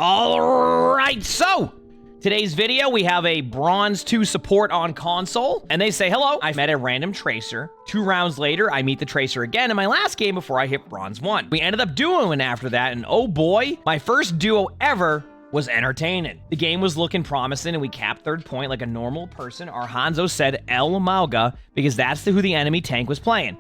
All right, so today's video, we have a Bronze 2 support on console, and they say, hello, I met a random Tracer. 2 rounds later, I meet the Tracer again in my last game before I hit Bronze 1. We ended up duoing after that, and oh boy, my first duo ever was entertaining. The game was looking promising, and we capped 3rd point like a normal person. Our Hanzo said emongg because that's who the enemy tank was playing.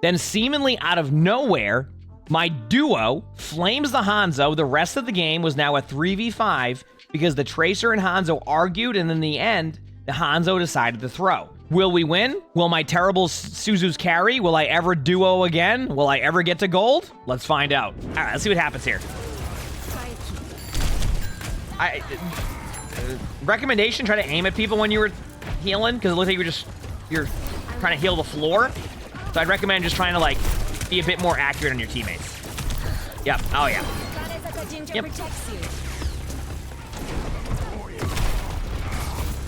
Then seemingly out of nowhere, my duo flames the Hanzo. The rest of the game was now a 3v5 because the Tracer and Hanzo argued, and in the end, the Hanzo decided to throw. Will we win? Will my terrible Suzu's carry? Will I ever duo again? Will I ever get to gold? Let's find out. All right, let's see what happens here. Recommendation, try to aim at people when you were healing, because it looks like you're trying to heal the floor. So I'd recommend just trying to, like, be a bit more accurate on your teammates. Yep. Oh, yeah. Yep.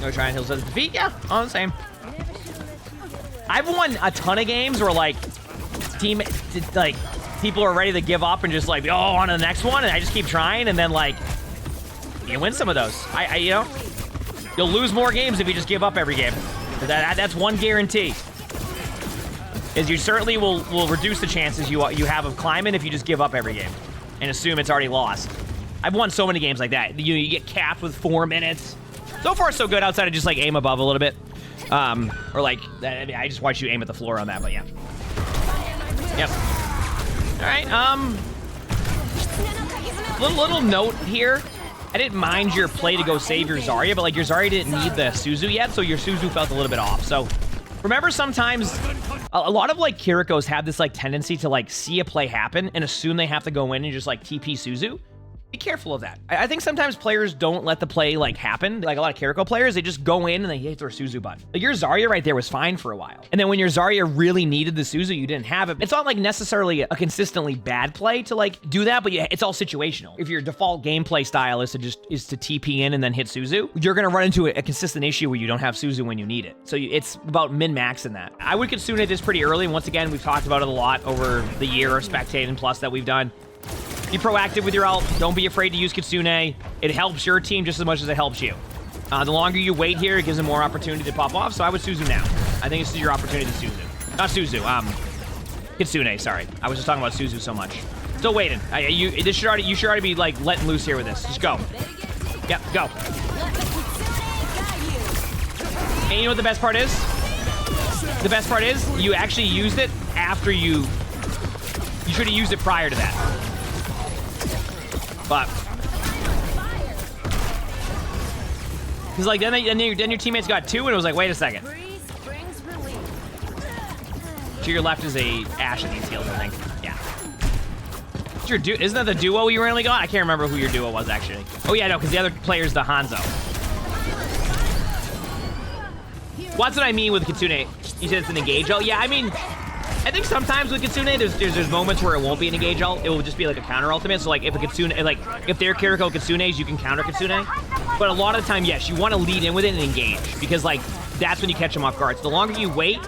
No trying to heal says defeat? Yeah, all the same. I've won a ton of games where, like, people are ready to give up and just, like, oh, on to the next one, and I just keep trying, and then, like, you win some of those. You know, you'll lose more games if you just give up every game. That's one guarantee. Is you certainly will reduce the chances you have of climbing if you just give up every game and assume it's already lost. I've won so many games like that. You get capped with 4 minutes. So far, so good outside of just, like, aim above a little bit. Or, like, I mean, I just watch you aim at the floor on that, but yeah. Yep. All right, little note here. I didn't mind your play to go save your Zarya, but, like, your Zarya didn't need the Suzu yet, so your Suzu felt a little bit off. So remember, sometimes a lot of, like, Kirikos have this, like, tendency to, like, see a play happen and assume they have to go in and just, like, TP Suzu. Be careful of that. I think sometimes players don't let the play, like, happen. Like, a lot of Kiriko players, they just go in and they hit their Suzu button. Like, your Zarya right there was fine for a while. And then when your Zarya really needed the Suzu, you didn't have it. It's not, like, necessarily a consistently bad play to, like, do that, but yeah, it's all situational. If your default gameplay style is to TP in and then hit Suzu, you're gonna run into a consistent issue where you don't have Suzu when you need it. So it's about min-maxing that. I would Kitsune this pretty early. Once again, we've talked about it a lot over the year of Spectating Plus that we've done. Be proactive with your ult. Don't be afraid to use Kitsune. It helps your team just as much as it helps you. The longer you wait here, it gives them more opportunity to pop off, so I would Suzu now. I think this is your opportunity to Suzu. Not Suzu, Kitsune, sorry. I was just talking about Suzu so much. Still waiting. You should already be, like, letting loose here with this. Just go. Yep, go. And you know what the best part is? The best part is, you actually used it after you should have used it prior to that. But because, like, then your teammates got 2, and it was like, wait a second. To your left is a Ashe at these heals, I think. Yeah. Isn't that the duo you randomly got? I can't remember who your duo was, actually. Oh yeah, no, because the other player's the Hanzo. Well, that's what I mean with Kitsune. You said it's an engage ult. Yeah, I mean, I think sometimes with Kitsune, there's moments where it won't be an engage ult. It will just be like a counter ultimate. So, like, if a Kitsune, like, if they're Kiriko Kitsunes, you can counter Kitsune. But a lot of the time, yes, you want to lead in with it and engage, because, like, that's when you catch them off guard. So the longer you wait,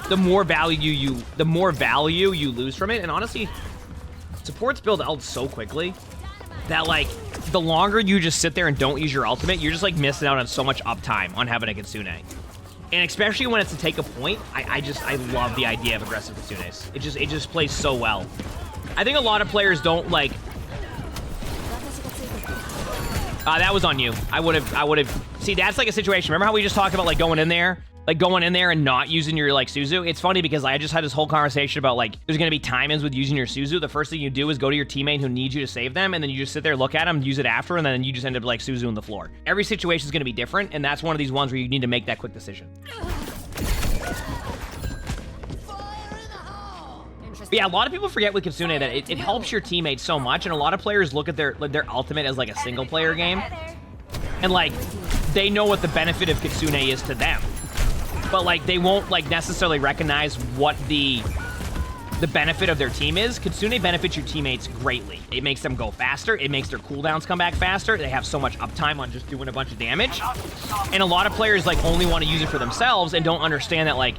the more value you lose from it. And honestly, supports build ult so quickly that, like, the longer you just sit there and don't use your ultimate, you're just, like, missing out on so much uptime on having a Kitsune. And especially when it's to take a point, I love the idea of aggressive Kitsunes. It just plays so well. I think a lot of players don't, like... that was on you. I would have... See, that's like a situation. Remember how we just talked about, like, going in there? Like, going in there and not using your, like, Suzu? It's funny because I just had this whole conversation about, like, there's gonna be time-ins with using your Suzu. The first thing you do is go to your teammate who needs you to save them, and then you just sit there, look at them, use it after, and then you just end up, like, Suzu on the floor. Every situation is gonna be different, and that's one of these ones where you need to make that quick decision. But yeah, a lot of people forget with Kitsune that it helps your teammates so much, and a lot of players look at their ultimate as, like, a single-player game, and, like, they know what the benefit of Kitsune is to them. But, like, they won't, like, necessarily recognize what the benefit of their team is. Kitsune benefits your teammates greatly. It makes them go faster. It makes their cooldowns come back faster. They have so much uptime on just doing a bunch of damage. And a lot of players, like, only want to use it for themselves and don't understand that, like,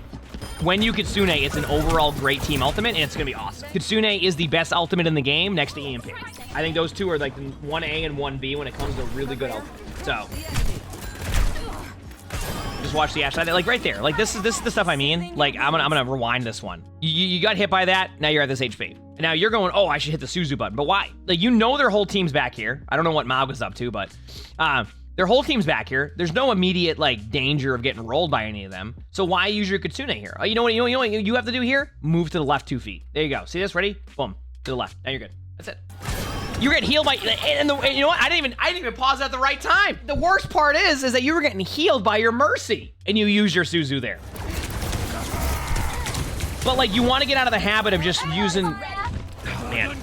when you Kitsune, it's an overall great team ultimate, and it's going to be awesome. Kitsune is the best ultimate in the game next to EMP. I think those two are like 1A and 1B when it comes to really good outfits. So just watch the Ashe. Like right there. Like this is the stuff I mean. Like I'm gonna rewind this one. You got hit by that. Now you're at this HP. And now you're going, oh, I should hit the Suzu button. But why? Like you know their whole team's back here. I don't know what Emongg was up to, but their whole team's back here. There's no immediate like danger of getting rolled by any of them. So why use your Kitsune here? You know what you have to do here? Move to the left 2 feet. There you go. See this? Ready? Boom. To the left. Now you're good. That's it. You were getting healed by, and you know what? I didn't even pause at the right time. The worst part is that you were getting healed by your Mercy, and you use your Suzu there. But like, you want to get out of the habit of just using. Oh, man,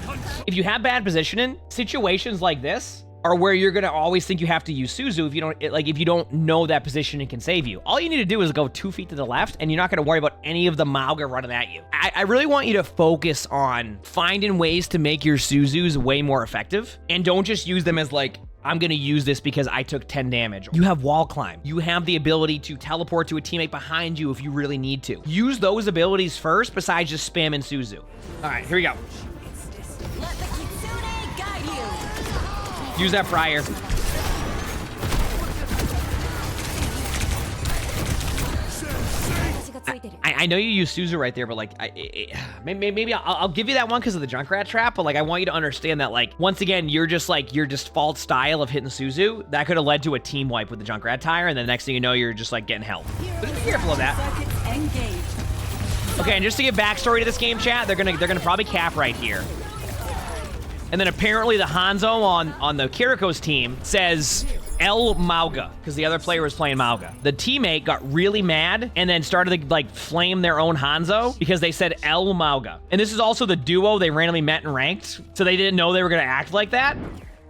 if you have bad positioning, situations like this are where you're gonna always think you have to use Suzu if you don't know that positioning can save you. All you need to do is go 2 feet to the left, and you're not gonna worry about any of the Mauga running at you. I really want you to focus on finding ways to make your Suzus way more effective, and don't just use them as like, I'm gonna use this because I took 10 damage. You have wall climb. You have the ability to teleport to a teammate behind you if you really need to. Use those abilities first besides just spamming Suzu. All right, here we go. Use that fryer. I know you use Suzu right there, but like, maybe I'll give you that one because of the Junkrat trap. But like, I want you to understand that like, once again, your default style of hitting Suzu that could have led to a team wipe with the Junkrat tire, and then the next thing you know, you're just like getting help. But just be careful of that. Okay, and just to give backstory to this game, chat, they're gonna probably cap right here. And then apparently the Hanzo on the Kiriko's team says El Mauga, because the other player was playing Mauga. The teammate got really mad and then started to like flame their own Hanzo because they said El Mauga. And this is also the duo they randomly met and ranked, so they didn't know they were gonna act like that.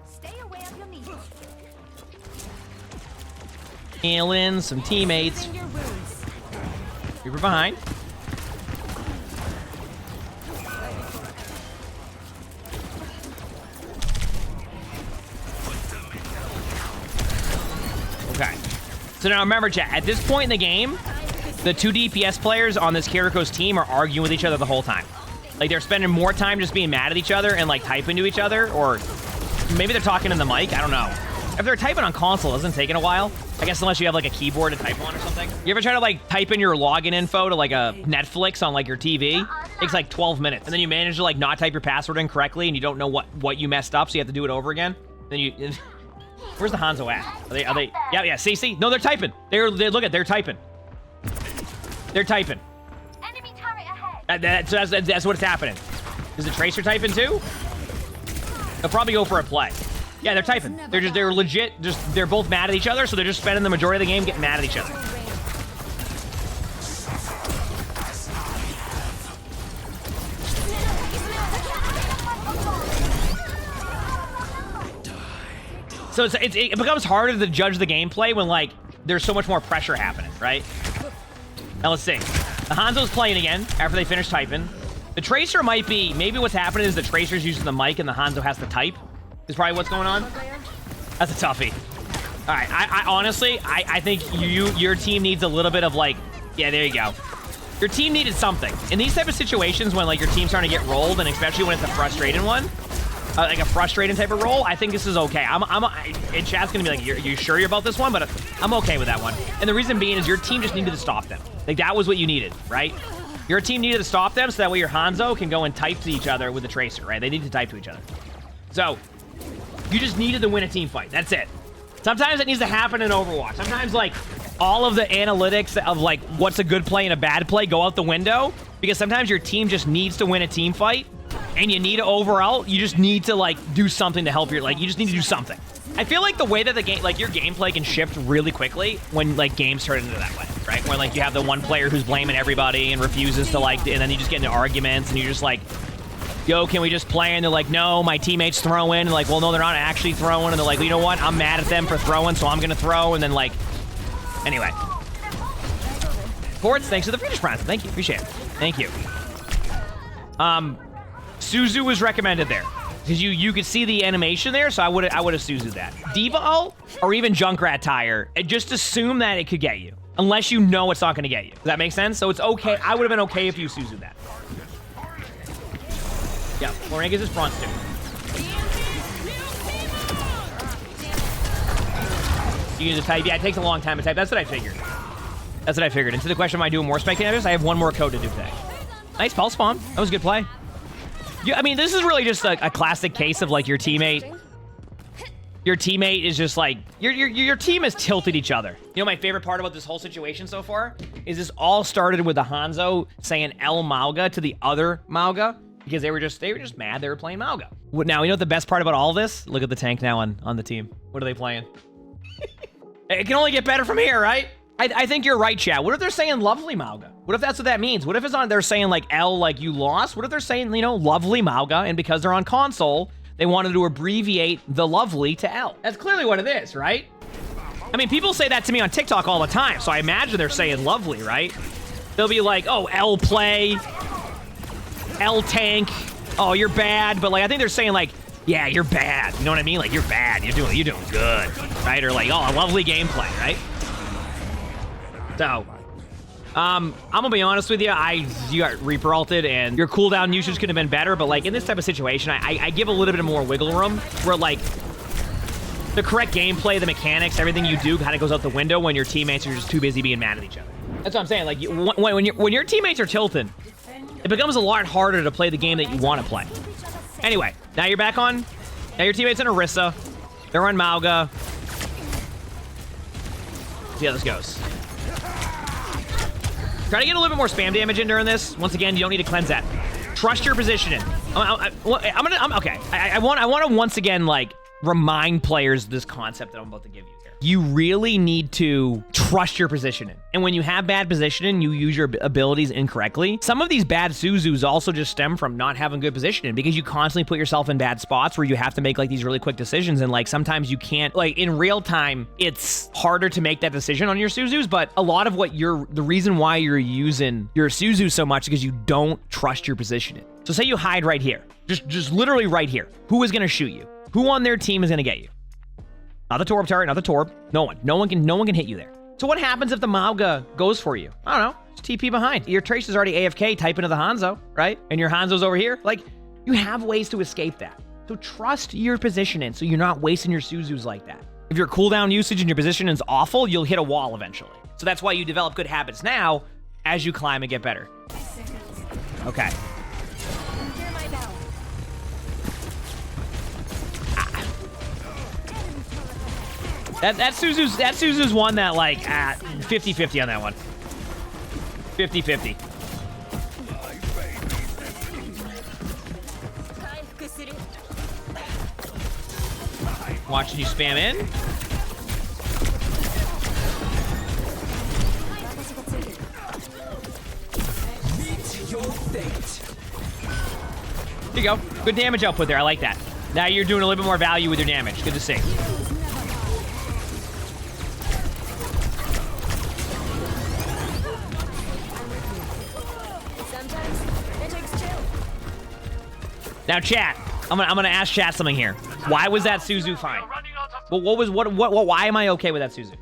Stay away of your knees. Healing some teammates. Reaper behind. Okay. So now remember, chat, at this point in the game, the 2 DPS players on this Kiriko's team are arguing with each other the whole time. Like, they're spending more time just being mad at each other and, like, typing to each other, or maybe they're talking in the mic. I don't know. If they're typing on console, it doesn't take a while. I guess unless you have, like, a keyboard to type on or something. You ever try to, like, type in your login info to, like, a Netflix on, like, your TV? It takes, like, 12 minutes. And then you manage to, like, not type your password in correctly, and you don't know what you messed up, so you have to do it over again. Then you... Where's the Hanzo at? Are they? Yeah. See. No, they're typing. They're typing. They're typing. Enemy turret ahead. So that's what's happening. Is the Tracer typing too? They'll probably go for a play. Yeah, they're typing. They're legit. They're both mad at each other, so they're just spending the majority of the game getting mad at each other. So it becomes harder to judge the gameplay when, like, there's so much more pressure happening, right? Now, let's see. The Hanzo's playing again after they finish typing. The Tracer might be... Maybe what's happening is the Tracer's using the mic and the Hanzo has to type. Is probably what's going on. That's a toughie. All right. I honestly, I think your team needs a little bit of, like... Yeah, there you go. Your team needed something. In these type of situations when, like, your team's starting to get rolled, and especially when it's a frustrating one... like a frustrating type of role, I think this is okay. And chat's gonna be like, you sure you're about this one? But I'm okay with that one. And the reason being is your team just needed to stop them. Like, that was what you needed, right? Your team needed to stop them so that way your Hanzo can go and type to each other with the Tracer, right? They need to type to each other. So, you just needed to win a team fight. That's it. Sometimes it needs to happen in Overwatch. Sometimes, like, all of the analytics of, like, what's a good play and a bad play go out the window. Because sometimes your team just needs to win a team fight. And you need to overall, you just need to, like, do something to help your, like, you just need to do something. I feel like the way that the game, like, your gameplay can shift really quickly when, like, games turn into that way, right? Where, like, you have the one player who's blaming everybody and refuses to, like, and then you just get into arguments and you're just like, yo, can we just play? And they're like, no, my teammates throw in. And like, well, no, they're not actually throwing. And they're like, well, you know what? I'm mad at them for throwing, so I'm going to throw. And then, like, anyway. Ports, thanks for the British Prime. Thank you. Appreciate it. Thank you. Suzu was recommended there. Because you could see the animation there, so I would have Suzu'd that. Diva ult or even Junkrat tire, just assume that it could get you. Unless you know it's not going to get you. Does that make sense? So it's okay. I would have been okay if you Suzu'd that. Yeah, Florank is his bronze too. You need to type. Yeah, it takes a long time to type. That's what I figured. That's what I figured. And to the question, am I doing more spectators? I have one more code to do today. Nice pulse spawn. That was a good play. Yeah, I mean, this is really just a classic case of like your teammate. Your teammate is just like your team has tilted each other. You know, my favorite part about this whole situation so far is this all started with the Hanzo saying El Mauga to the other Mauga because they were just mad they were playing Mauga. Now, you know what the best part about all this? Look at the tank now on the team. What are they playing? It can only get better from here, right? I think you're right, chat. What if they're saying lovely Mauga? What if that's what that means? What if it's on they're saying like L like you lost? What if they're saying, you know, lovely Mauga, and because they're on console, they wanted to abbreviate the lovely to L? That's clearly what it is, right? I mean, people say that to me on TikTok all the time, so I imagine they're saying lovely, right? They'll be like, oh, L play, L tank, oh, you're bad, but like I think they're saying like, yeah, you're bad. You know what I mean? Like you're bad. You're doing good, right? Or like, oh, a lovely gameplay, right? So, I'm gonna be honest with you. You got Reaper ulted, and your cooldown usage could have been better. But like in this type of situation, I give a little bit more wiggle room, where like the correct gameplay, the mechanics, everything you do kind of goes out the window when your teammates are just too busy being mad at each other. That's what I'm saying. Like when your teammates are tilting, it becomes a lot harder to play the game that you want to play. Anyway, now you're back on. Now your teammates on Orisa. They're on Mauga. See how this goes. Try to get a little bit more spam damage in during this. Once again, you don't need to cleanse that. Trust your positioning. Okay. I want to once again like remind players this concept that I'm about to give you here. You really need to trust your positioning. And when you have bad positioning, you use your abilities incorrectly. Some of these bad Suzus also just stem from not having good positioning because you constantly put yourself in bad spots where you have to make like these really quick decisions. And like sometimes you can't, like in real time, it's harder to make that decision on your Suzus. But a lot of the reason why you're using your Suzu so much is because you don't trust your positioning. So say you hide right here, just literally right here. Who is going to shoot you? Who on their team is going to get you? Not the Torb turret, not the Torb. No one can hit you there. So what happens if the Mauga goes for you? I don't know. Just TP behind. Your Trace is already AFK, type into the Hanzo, right? And your Hanzo's over here. Like, you have ways to escape that. So trust your positioning so you're not wasting your Suzus like that. If your cooldown usage and your positioning is awful, you'll hit a wall eventually. So that's why you develop good habits now as you climb and get better. Okay. That Suzu's one that like 50-50 on that one. 50-50. Watching you spam in. There you go. Good damage output there. I like that. Now you're doing a little bit more value with your damage. Good to see. Now, chat, I'm gonna ask chat something here. Why was that Suzu fine? Well, why am I okay with that Suzu?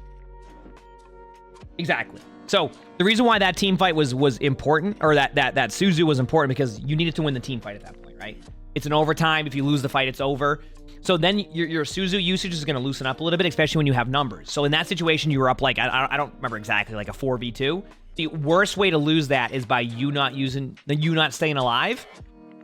Exactly. So the reason why that team fight was important, or that Suzu was important, because you needed to win the team fight at that point, right? It's an overtime. If you lose the fight, it's over. So then your Suzu usage is going to loosen up a little bit, especially when you have numbers. So in that situation, you were up like I don't remember exactly, like a 4v2. The worst way to lose that is by you not staying alive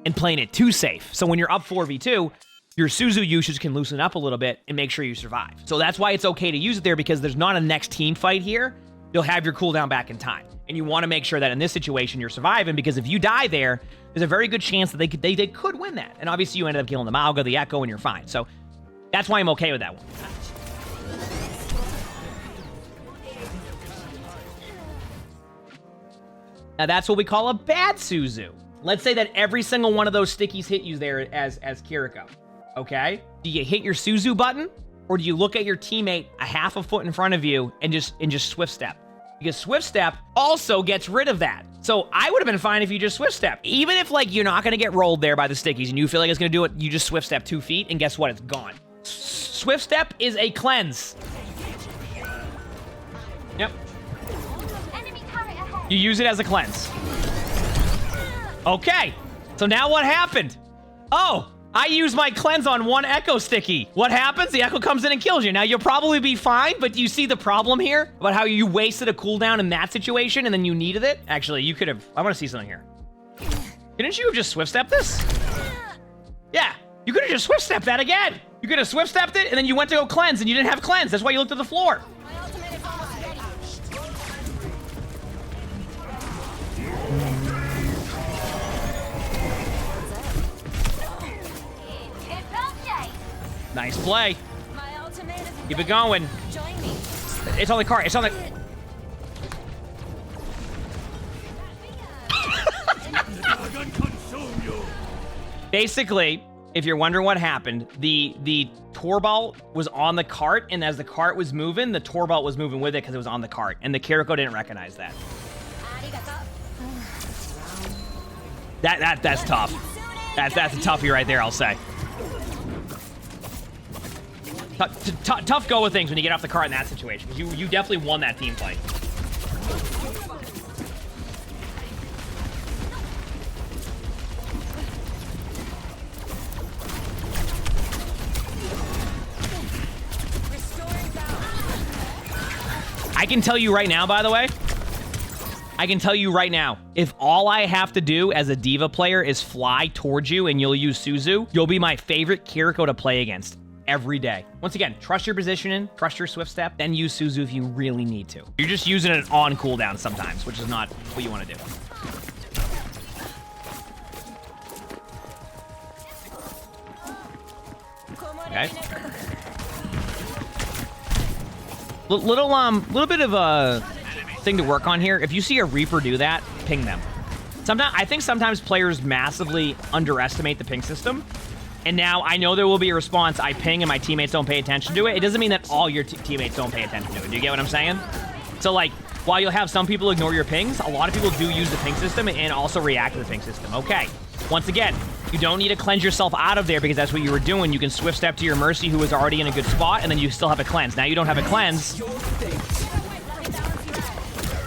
and playing it too safe. So when you're up 4v2, your Suzu usage can loosen up a little bit and make sure you survive. So that's why it's okay to use it there, because there's not a next team fight here. You'll have your cooldown back in time. And you want to make sure that in this situation you're surviving, because if you die there, there's a very good chance that they could win that. And obviously you ended up killing the Mauga, the Echo, and you're fine. So that's why I'm okay with that one. Now that's what we call a bad Suzu. Let's say that every single one of those stickies hit you there as Kiriko. Okay? Do you hit your Suzu button, or do you look at your teammate a half a foot in front of you and just swift step? Because swift step also gets rid of that. So I would have been fine if you just swift step. Even if like you're not gonna get rolled there by the stickies and you feel like it's gonna do it, you just swift step 2 feet, and guess what? It's gone. Swift step is a cleanse. Yep. You use it as a cleanse. Okay, so now what happened? Oh, I use my cleanse on one Echo Sticky. What happens? The Echo comes in and kills you. Now, you'll probably be fine, but do you see the problem here? About how you wasted a cooldown in that situation and then you needed it? Actually, you could have... I want to see something here. Couldn't you have just swift-stepped this? Yeah, you could have just swift-stepped that again. You could have swift-stepped it, and then you went to go cleanse, and you didn't have cleanse. That's why you looked at the floor. My ultimate is almost ready. It's okay. Nice play. My ultimate is Keep it going. Join me. It's on the cart. It's on the... Basically, if you're wondering what happened, the tour ball was on the cart, and as the cart was moving, the tour ball was moving with it because it was on the cart, and the Kiriko didn't recognize that. That's tough. That's a toughie right there, I'll say. Tough go with things when you get off the cart in that situation, because you definitely won that team fight. I can tell you right now, by the way, I can tell you right now, if all I have to do as a Diva player is fly towards you and you'll use Suzu, you'll be my favorite Kiriko to play against every day. Once again, trust your positioning, trust your swift step, then use Suzu if you really need to. You're just using it on cooldown sometimes, which is not what you want to do. Okay. Little bit of a thing to work on here. If you see a Reaper do that, ping them. I think sometimes players massively underestimate the ping system. And now I know there will be a response. I ping and my teammates don't pay attention to it. It doesn't mean that all your teammates don't pay attention to it. Do you get what I'm saying? So like, while you'll have some people ignore your pings, a lot of people do use the ping system and also react to the ping system. Okay. Once again, you don't need to cleanse yourself out of there because that's what you were doing. You can swift step to your Mercy, who is already in a good spot, and then you still have a cleanse. Now you don't have a cleanse.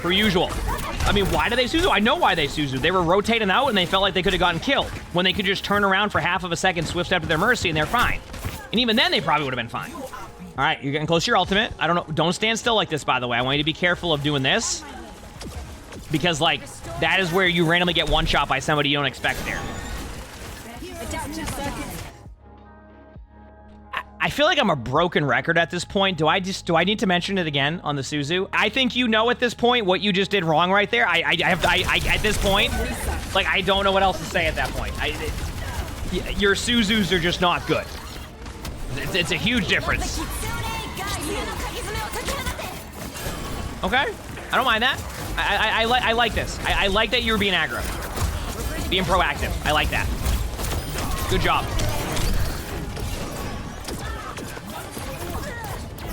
Per usual. I mean, why do they Suzu? I know why they Suzu. They were rotating out and they felt like they could have gotten killed when they could just turn around for half of a second, swift step to their Mercy, and they're fine. And even then, they probably would have been fine. All right, you're getting close to your ultimate. I don't know. Don't stand still like this, by the way. I want you to be careful of doing this because, like, that is where you randomly get one shot by somebody you don't expect there. I feel like I'm a broken record at this point. Do I need to mention it again on the Suzu? I think you know at this point what you just did wrong right there. I at this point, like, I don't know what else to say at that point. Your Suzus are just not good. It's a huge difference. Okay, I don't mind that. I like this. I like that you're being aggro, being proactive. I like that. Good job.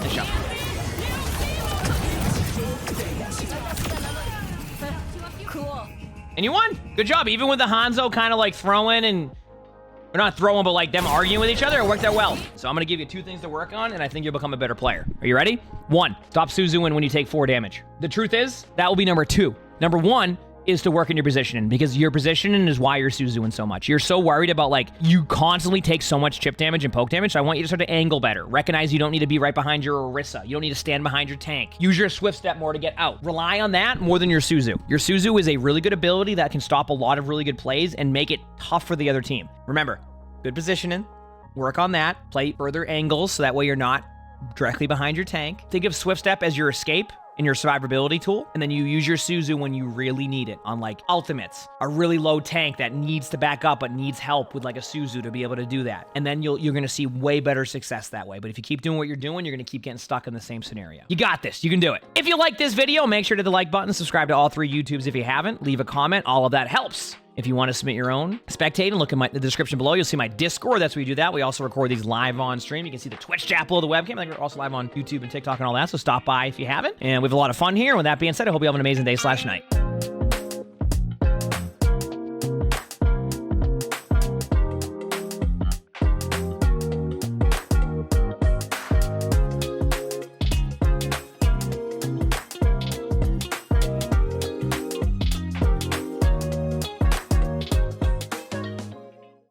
Nice job. Cool. And you won. Good job. Even with the Hanzo kind of like throwing and... Or not throwing, but like them arguing with each other, it worked out well. So I'm going to give you 2 things to work on, and I think you'll become a better player. Are you ready? 1, stop Suzuing when you take 4 damage. The truth is, that will be number 2. Number 1 is to work in your positioning, because your positioning is why you're Suzuing so much. You're so worried about, like, you constantly take so much chip damage and poke damage, so I want you to start to angle better. Recognize you don't need to be right behind your Orisa. You don't need to stand behind your tank. Use your swift step more to get out. Rely on that more than your Suzu. Your Suzu is a really good ability that can stop a lot of really good plays and make it tough for the other team. Remember, good positioning, work on that, play further angles so that way you're not directly behind your tank. Think of swift step as your escape and your survivability tool, and then you use your Suzu when you really need it on, like, ultimates, a really low tank that needs to back up but needs help with, like, a Suzu to be able to do that. And then you're gonna see way better success that way. But if you keep doing what you're doing, you're gonna keep getting stuck in the same scenario. You got this, you can do it. If you like this video, make sure to hit the like button, subscribe to all 3 YouTubes if you haven't, leave a comment, all of that helps. If you want to submit your own spectating, look in the description below. You'll see my Discord. That's where we do that. We also record these live on stream. You can see the Twitch chat below the webcam. I think we're also live on YouTube and TikTok and all that. So stop by if you haven't. And we have a lot of fun here. With that being said, I hope you have an amazing day/night.